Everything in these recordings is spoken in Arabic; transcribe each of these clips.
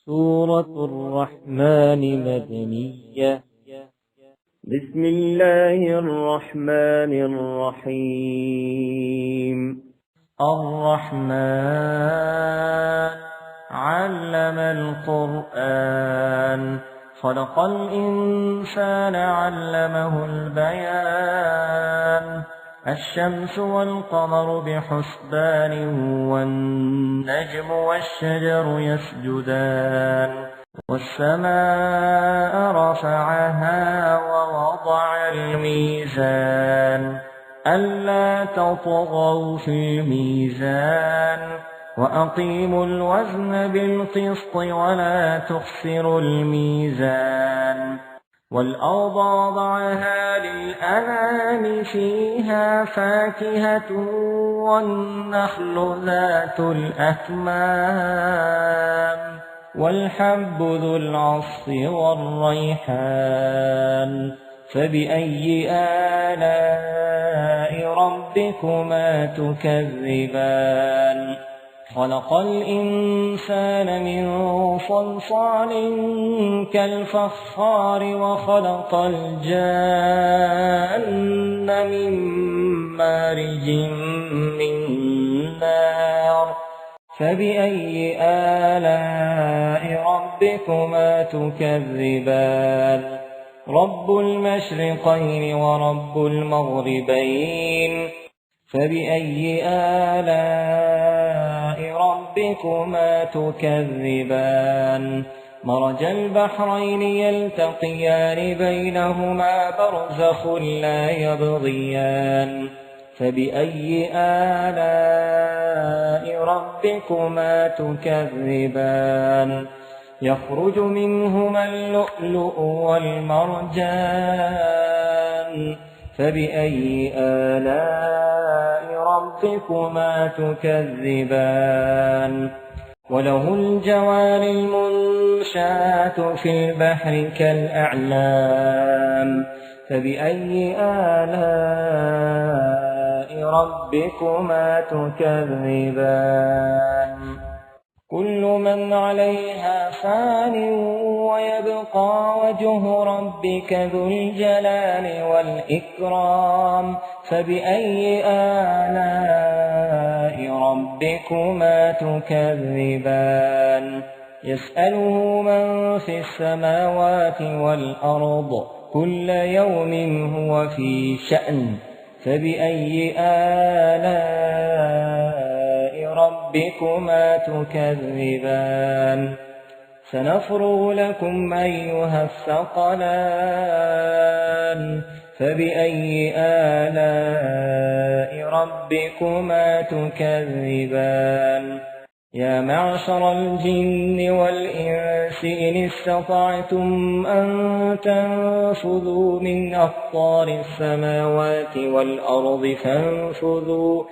سورة الرحمن مدنية. بسم الله الرحمن الرحيم. الرحمن علم القرآن خلق الإنسان علمه البيان الشمس والقمر بحسبان والنجم والشجر يسجدان والسماء رفعها ووضع الميزان ألا تطغوا في الميزان وأقيموا الوزن بالقسط ولا تخسروا الميزان والأرض وضعها للأنام فيها فاكهة والنخل ذات الأكمام والحب ذو العصف والريحان فبأي آلاء ربكما تكذبان خلق الإنسان من صلصال كالفخار وخلق الجان من مارج من نار فبأي آلاء ربكما تكذبان رب المشرقين ورب المغربين فبأي آلاء ربكما تكذبان مرج البحرين يلتقيان بينهما برزخ لا يبغيان فبأي آلاء ربكما تكذبان يخرج منهما اللؤلؤ والمرجان فبأي آلاء ربكما تكذبان وله الجوار المنشآت في البحر كالأعلام فبأي آلاء ربكما تكذبان كل من عليها فان ويبقى وجه ربك ذو الجلال والإكرام فبأي آلاء ربكما تكذبان يسأله من في السماوات والأرض كل يوم هو في شأن فبأي آلاء ربكما تكذبان سنفرغ لكم أيها الثقلان فبأي آلاء ربكما تكذبان يا معشر الجن والإنس إن استطعتم أن تنفذوا من أقطار السماوات والأرض فانفذوا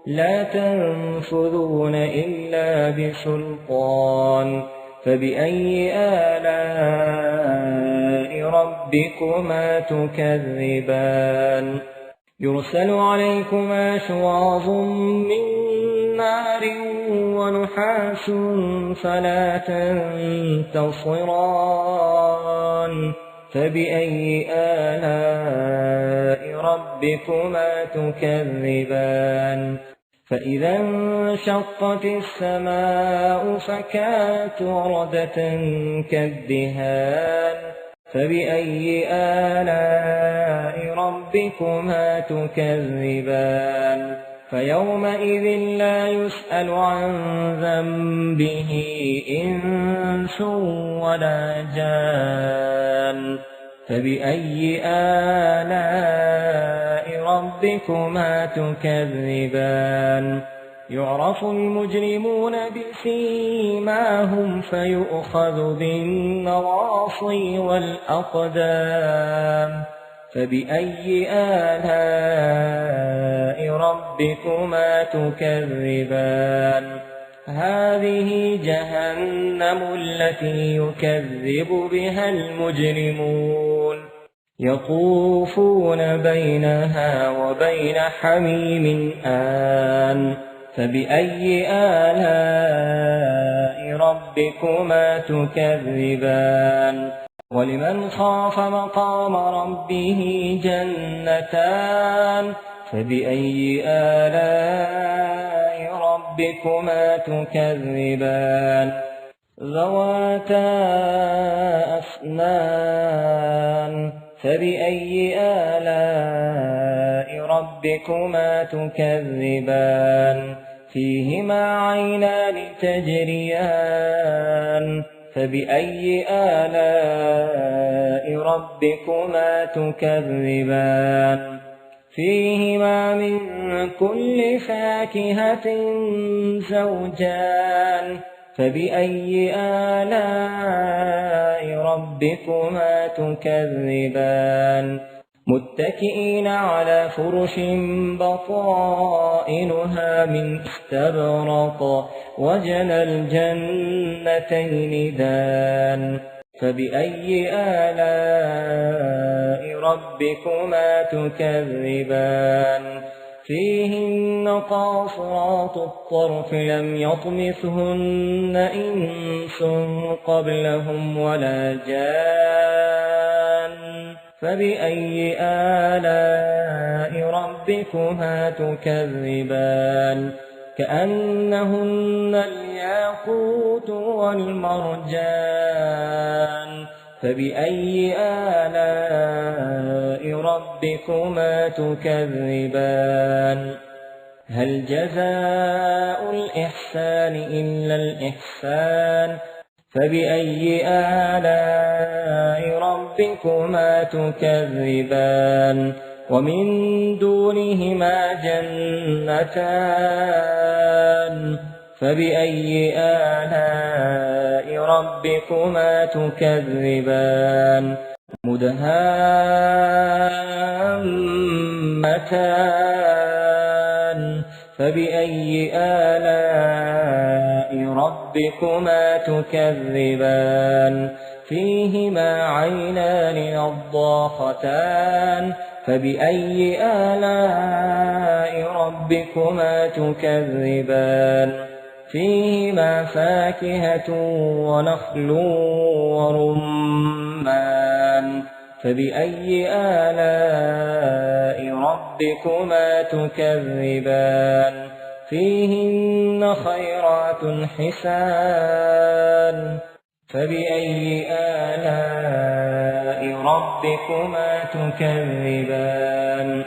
لا تنفذون إلا بسلطان فبأي آلاء ربكما تكذبان يرسل عليكما شواظ من نار ونحاس فلا تنتصران فبأي آلاء ربكما تكذبان فإذا انشقت السماء فكانت وردة كالدهان فبأي آلاء ربكما تكذبان فيومئذ لا يسأل عن ذنبه إنس ولا جان فبأي آلاء ربكما تكذبان يعرف المجرمون بسيماهم فيؤخذ بالنواصي والأقدام فبأي آلاء ربكما تكذبان هذه جهنم التي يكذب بها المجرمون يطوفون بينها وبين حميم آن فبأي آلاء ربكما تكذبان ولمن خاف مقام ربه جنتان فبأي آلاء ربكما تكذبان ذواتا أفنان فبأي آلاء ربكما تكذبان فيهما عينان تجريان فبأي آلاء ربكما تكذبان فيهما من كل فاكهة زوجان فبأي آلاء ربكما تكذبان متكئين على فرش بطائنها من استبرق وجنى الجنتين دان فبأي آلاء ربكما تكذبان فيهن قاصرات الطرف لم يطمثهن إنس قبلهم ولا جان فبأي آلاء ربكما تكذبان كأنهن الياقوت والمرجان فبأي آلاء ربكما تكذبان هل جزاء الإحسان إلا الإحسان فبأي آلاء ربكما تكذبان ومن دونهما جنتان فبأي آلاء ربكما تكذبان مدهامتان فبأي آلاء ربكما تكذبان فيهما عينان نضاختان فبأي آلاء ربكما تكذبان فيهما فاكهة ونخل ورمان فبأي آلاء ربكما تكذبان فيهن خيرات حسان فبأي آلاء ربكما تكذبان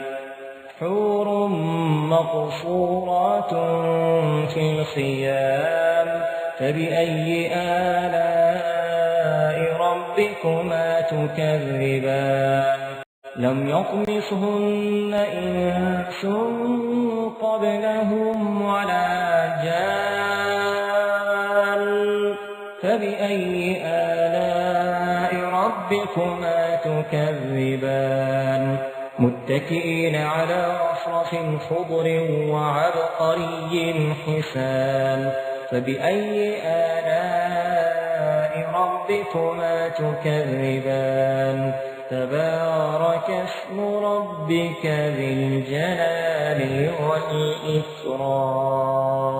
حور مقصورات في الخيام فبأي آلاء ربكما تكذبان لم يطمثهن إنس قبلهم ولا جان فبأي آلاء ربكما تكذبان متكئين على رفرف خضر وعبقري حسان فبأي آلاء ربكما تكذبان تبارك اسم ربك ذي الجلال والإكرام